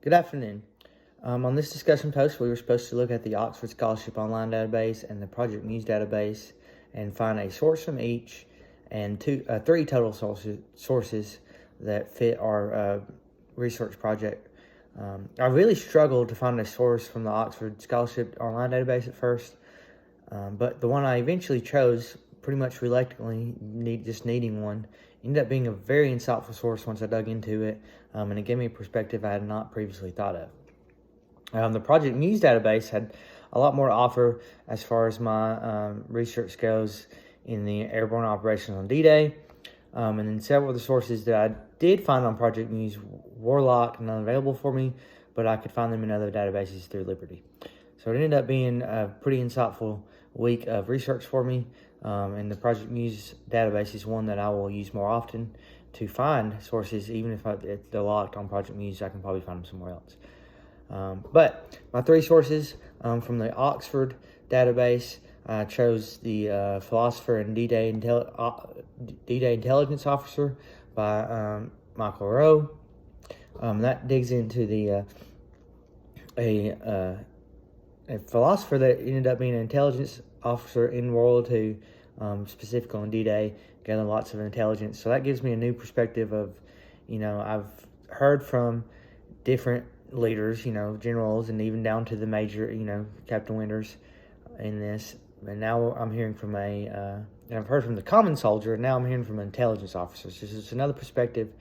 Good afternoon. On this discussion post, we were supposed to look at the Oxford Scholarship Online database and the Project Muse database and find a source from each and three total sources that fit our research project. I really struggled to find a source from the Oxford Scholarship Online database at first, but the one I eventually chose, pretty much reluctantly, just needing one, ended up being a very insightful source once I dug into it, and it gave me a perspective I had not previously thought of. The Project Muse database had a lot more to offer as far as my research goes in the airborne operations on D-Day, and then several of the sources that I did find on Project Muse were locked and unavailable for me, but I could find them in other databases through Liberty. So it ended up being a pretty insightful week of research for me, and the Project Muse database is one that I will use more often to find sources. Even if they're locked on Project Muse, I can probably find them somewhere else. But my three sources from the Oxford database, I chose the Philosopher and D-Day Intelligence Officer by Michael Rowe. That digs into a philosopher that ended up being an intelligence officer in World War II, specifically on D-Day, gathering lots of intelligence. So that gives me a new perspective of, I've heard from different leaders, generals, and even down to the major, Captain Winters in this. And now I'm hearing from and I've heard from the common soldier, and now I'm hearing from intelligence officers. This is another perspective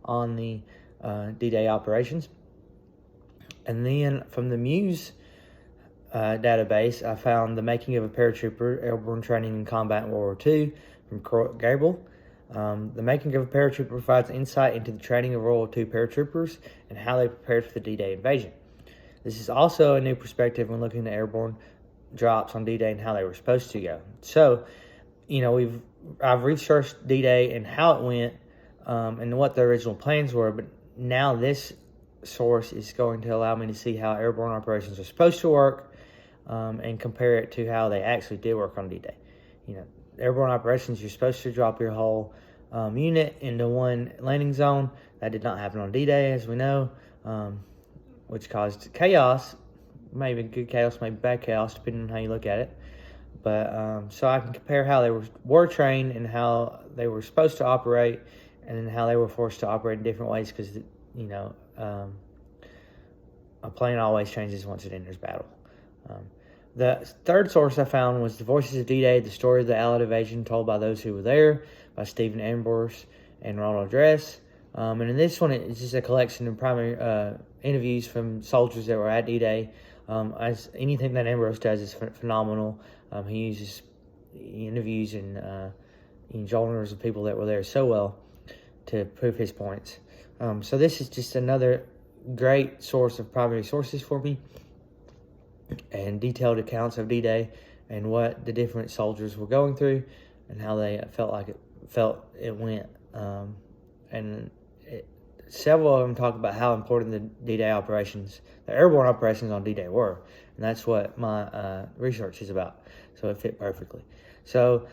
on the D-Day operations. And then from the Muse database, I found The Making of a Paratrooper, Airborne Training and Combat in World War II from Gabriel. The Making of a Paratrooper provides insight into the training of World War II paratroopers and how they prepared for the D-Day invasion. This is also a new perspective when looking at airborne drops on D-Day and how they were supposed to go. So, I've researched D-Day and how it went, and what the original plans were, but now this source is going to allow me to see how airborne operations are supposed to work, and compare it to how they actually did work on D-Day. Airborne operations, you're supposed to drop your whole unit into one landing zone. That did not happen on D-Day, as we know, which caused chaos, maybe good chaos, maybe bad chaos, depending on how you look at it. But so I can compare how they were trained and how they were supposed to operate, and then how they were forced to operate in different ways, because, a plane always changes once it enters battle. The third source I found was The Voices of D-Day, the story of the Allied invasion told by those who were there, by Stephen Ambrose and Ronald Dress. And in this one, it's just a collection of primary interviews from soldiers that were at D-Day. As anything that Ambrose does is phenomenal. He uses interviews and genres of people that were there so well to prove his points. So this is just another great source of primary sources for me, and detailed accounts of D-Day and what the different soldiers were going through and how they felt it went. Several of them talk about how important the D-Day operations, the airborne operations on D-Day were, and that's what my research is about. So it fit perfectly. So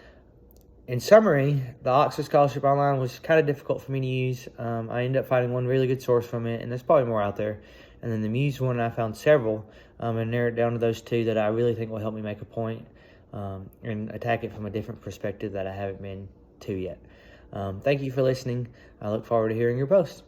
in summary, the Oxford Scholarship Online was kind of difficult for me to use. I ended up finding one really good source from it, and there's probably more out there. And then the Muse one, I found several, and narrowed down to those two that I really think will help me make a point, and attack it from a different perspective that I haven't been to yet. Thank you for listening. I look forward to hearing your posts.